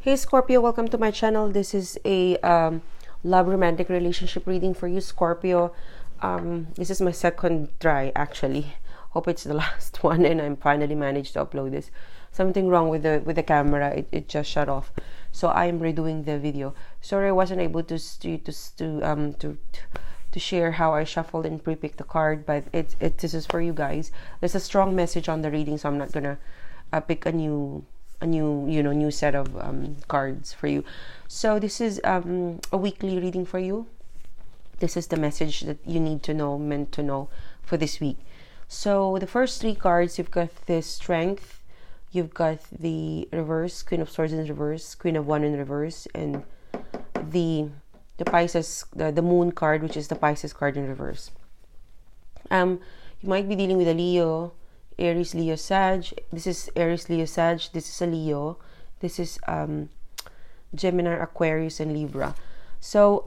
Hey Scorpio, welcome to my channel. This is a love romantic relationship reading for you, Scorpio. This is my second try actually. Hope it's the last one and I'm finally managed to upload this. Something wrong with the camera. It just shut off. So I am redoing the video. Sorry I wasn't able to share how I shuffled and pre-picked the card, but this is for you guys. There's a strong message on the reading, so I'm not gonna pick a new set of cards for you. So this is a weekly reading for you. This is the message that you need to know, meant to know for this week. So the first three cards, you've got the Strength, you've got the reverse, Queen of Swords in reverse, Queen of Wands in reverse, and the Pisces, the Moon card, which is the Pisces card in reverse. You might be dealing with a Leo, Aries, Leo, Sag. This is Aries, Leo, Sag. This is a Leo. This is Gemini, Aquarius, and Libra. So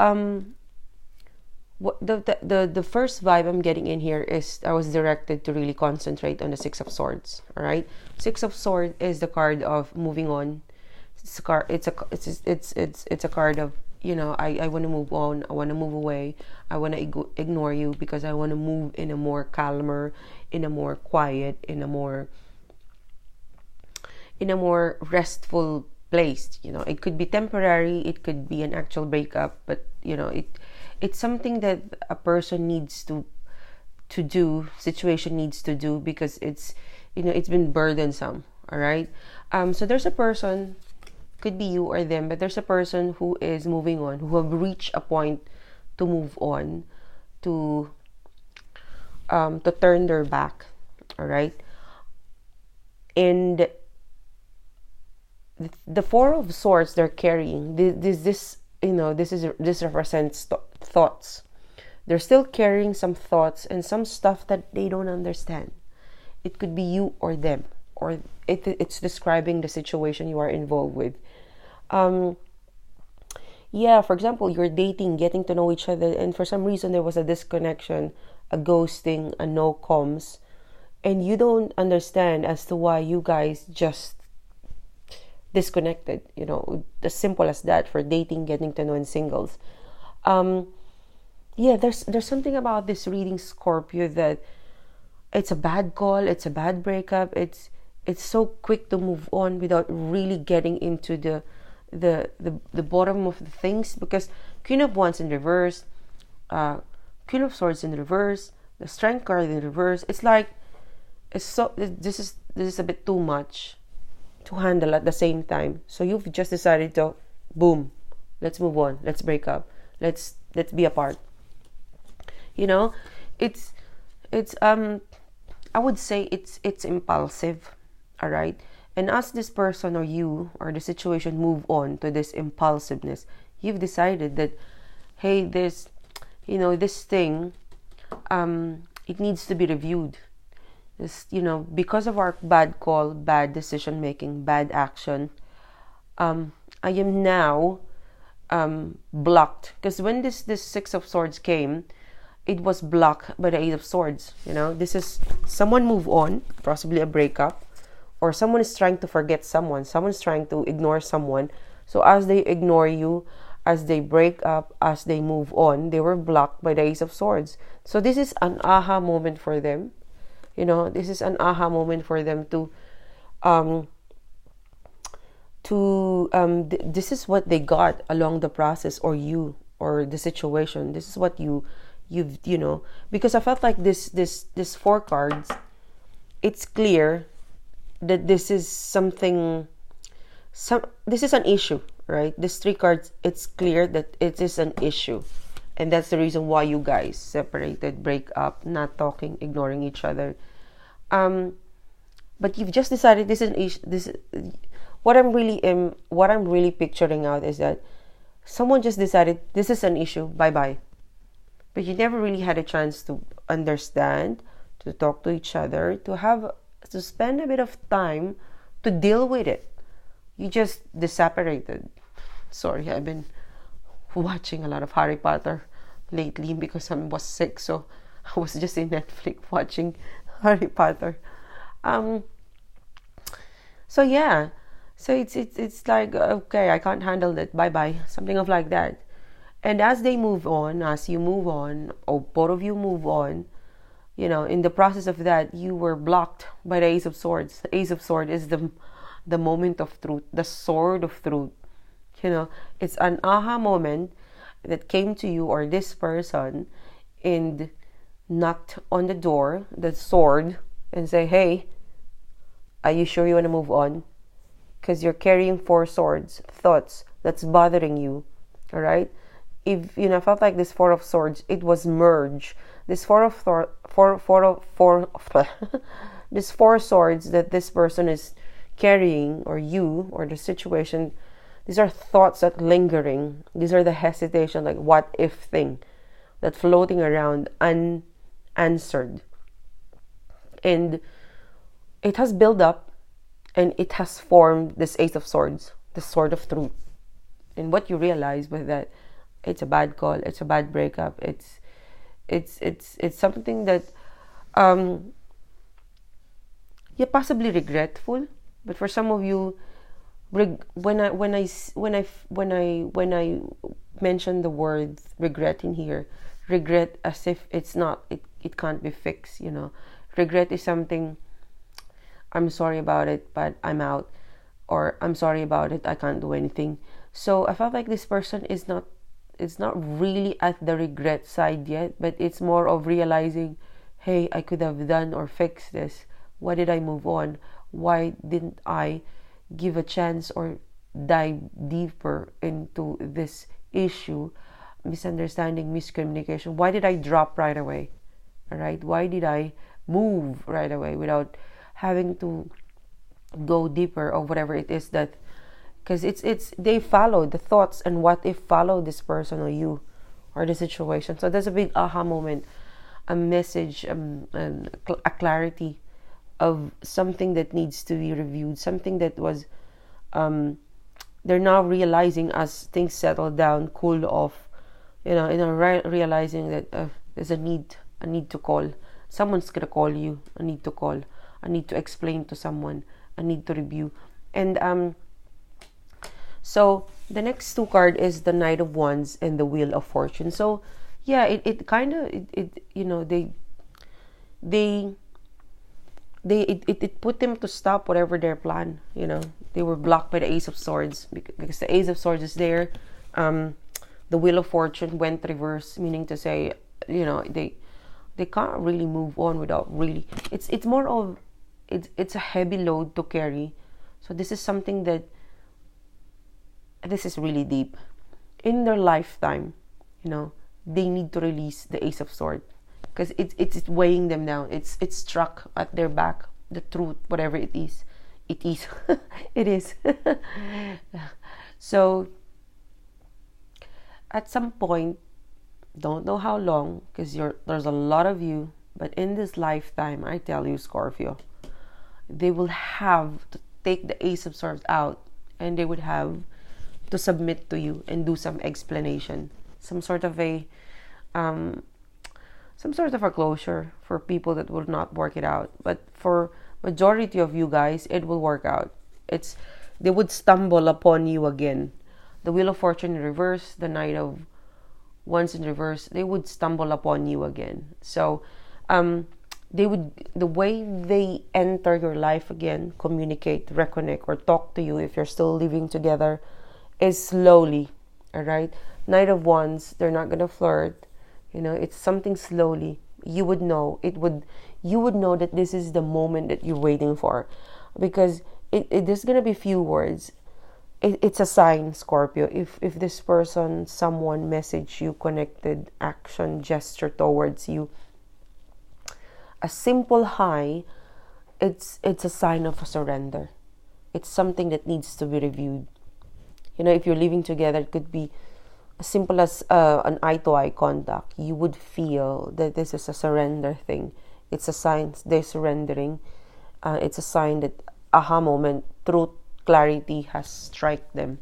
what the first vibe I'm getting in here is I was directed to really concentrate on the Six of Swords. All right, Six of Swords is the card of moving on. It's a card. It's a card of, I want to move on. I want to move away. I want to ignore you because I want to move in a more calmer, in a more quiet, in a more restful place. It could be temporary. It could be an actual breakup, but it's something that a person needs to do. Situation needs to do because it's been burdensome. All right. So there's a person. Could be you or them, but there's a person who is moving on, who have reached a point to move on, to turn their back. All right, and the Four of Swords they're carrying, this represents thoughts. They're still carrying some thoughts and some stuff that they don't understand. It could be you or them, or it's describing the situation you are involved with. For example, you're dating, getting to know each other, and for some reason there was a disconnection, a ghosting, a no comms, and you don't understand as to why you guys just disconnected. As simple as that for dating, getting to know, and singles. There's something about this reading, Scorpio, that it's a bad call, it's a bad breakup. It's so quick to move on without really getting into the bottom of the things, because Queen of Wands in reverse, Queen of Swords in reverse, the Strength card in reverse. It's like this is a bit too much to handle at the same time. So you've just decided to boom, let's move on, let's break up, let's be apart. It's I would say it's impulsive. All right. And as this person or you or the situation move on to this impulsiveness, you've decided that, hey, this thing, it needs to be reviewed. Because of our bad call, bad decision making, bad action, I am now blocked. Because when this Six of Swords came, it was blocked by the Eight of Swords. This is someone move on, possibly a breakup, or someone is trying to forget someone. Someone's trying to ignore someone. So as they ignore you, as they break up, as they move on, they were blocked by the Ace of Swords. So this is an aha moment for them. This is an aha moment for them this is what they got along the process, or you, or the situation. This is what you've because I felt like this four cards, it's clear that this is this is an issue, right? These three cards, it's clear that it is an issue, and that's the reason why you guys separated, break up, not talking, ignoring each other. But you've just decided this is an issue. What I'm really picturing out is that someone just decided this is an issue, bye, but you never really had a chance to understand, to talk to each other, to spend a bit of time to deal with it. You just separated. Sorry, I've been watching a lot of Harry Potter lately because I was sick, so I was just in Netflix watching Harry Potter. So So it's like, okay, I can't handle that, bye bye, something of like that. And as they move on, as you move on, or both of you move on, you know, in the process of that, you were blocked by the Ace of Swords. The Ace of Swords is the moment of truth, the sword of truth. You know, it's an aha moment that came to you or this person and knocked on the door, the sword, and say, hey, are you sure you want to move on? Because you're carrying 4 swords, thoughts that's bothering you. All right. If you know, I felt like this 4 of Swords, it was merged. This this 4 swords that this person is carrying, or you, or the situation, these are thoughts that lingering. These are the hesitation, like what if thing, that floating around unanswered. And it has built up, and it has formed this Ace of Swords, the sword of truth. And what you realize with that, it's a bad call, it's a bad breakup, it's something that you're possibly regretful. But for some of you, when I mention the word regret in here, regret as if it's not, it can't be fixed, you know. Regret is something, I'm sorry about it, but I'm out, or I'm sorry about it, I can't do anything. So I felt like this person is not, it's not really at the regret side yet, but it's more of realizing, hey, I could have done or fixed this. Why did I move on? Why didn't I give a chance or dive deeper into this issue? Misunderstanding, miscommunication. Why did I drop right away? All right. Why did I move right away without having to go deeper, or whatever it is that, because it's they follow the thoughts and what if follow this person or you or the situation. So there's a big aha moment, a message, a clarity of something that needs to be reviewed, something that was they're now realizing as things settle down, cool off, you know, realizing that there's a need to call. Someone's gonna call you. I need to call. I need to explain to someone. I need to review. And so the next 2 card is the Knight of Wands and the Wheel of Fortune. So yeah, it kind of you know, it put them to stop whatever their plan. You know, they were blocked by the Ace of Swords, because the Ace of Swords is there. The Wheel of Fortune went reverse, meaning to say, you know, they can't really move on without really. It's more of it's a heavy load to carry. So this is something that, this is really deep in their lifetime. You know, they need to release the Ace of Swords, because it's weighing them down. It's struck at their back, the truth, whatever it is. It is. So at some point, don't know how long, because there's a lot of you, but in this lifetime, I tell you, Scorpio, they will have to take the Ace of Swords out, and they would have to submit to you and do some explanation, some sort of a closure for people that will not work it out. But for majority of you guys, it will work out. They would stumble upon you again. The Wheel of Fortune in reverse, the Knight of Wands in reverse, they would stumble upon you again. So the way they enter your life again, communicate, reconnect, or talk to you if you're still living together, is slowly. All right. Knight of Wands, they're not gonna flirt. You know, it's something slowly. You would know. You would know that this is the moment that you're waiting for, because there's gonna be few words. It's a sign, Scorpio. If this person, someone message you, connected, action, gesture towards you, a simple hi, it's a sign of a surrender. It's something that needs to be reviewed. You know, if you're living together, it could be as simple as an eye-to-eye contact. You would feel that this is a surrender thing. It's a sign they're surrendering. It's a sign that aha moment, truth, clarity has struck them.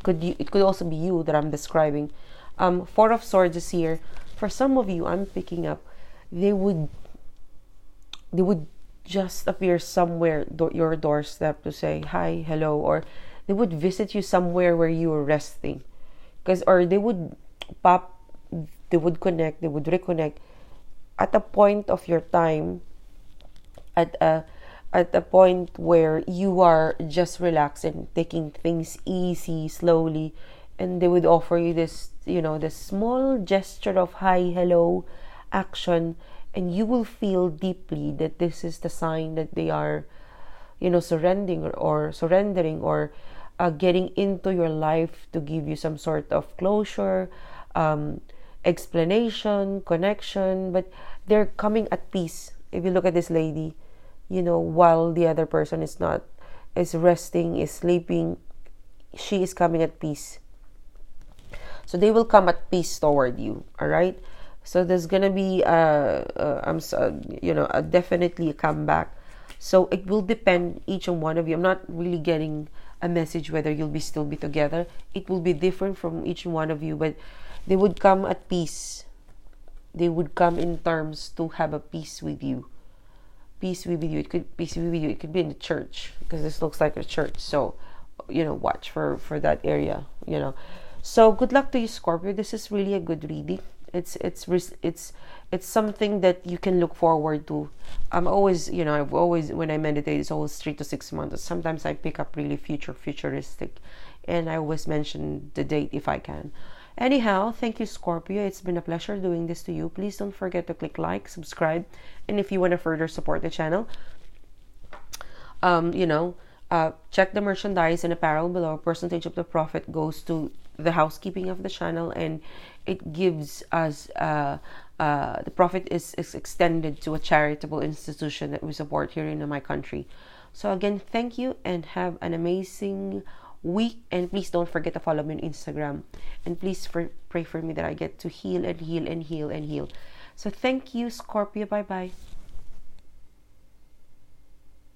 It could also be you that I'm describing. 4 of Swords is here. For some of you, I'm picking up, they would just appear somewhere your doorstep to say hi, hello, or they would visit you somewhere where you were resting, because or they would pop, they would connect, they would reconnect at a point of your time, at a point where you are just relaxing, taking things easy, slowly, and they would offer you this, this small gesture of hi, hello, action, and you will feel deeply that this is the sign that they are, surrendering, or getting into your life to give you some sort of closure, explanation, connection, but they're coming at peace. If you look at this lady, while the other person is resting, is sleeping, she is coming at peace. So they will come at peace toward you. All right. So there's gonna be definitely a comeback. So it will depend each and one of you. I'm not really getting a message whether you'll still be together. It will be different from each one of you, but they would come at peace. They would come in terms to have a peace with you. Peace with you. It could peace with you. It could be in the church, because this looks like a church. So, watch for that area. So good luck to you, Scorpio. This is really a good reading. It's something that you can look forward to. I've always, when I meditate, it's always 3 to 6 months. Sometimes I pick up really futuristic, and I always mention the date if I can. Anyhow, thank you, Scorpio. It's been a pleasure doing this to you. Please don't forget to click like, subscribe, and if you want to further support the channel, check the merchandise and apparel below. Percentage of the profit goes to the housekeeping of the channel, and it gives us the profit is extended to a charitable institution that we support here in my country. So again, thank you, and have an amazing week. And please don't forget to follow me on Instagram, and please pray for me that I get to heal and heal and heal and heal. So thank you, Scorpio. Bye bye.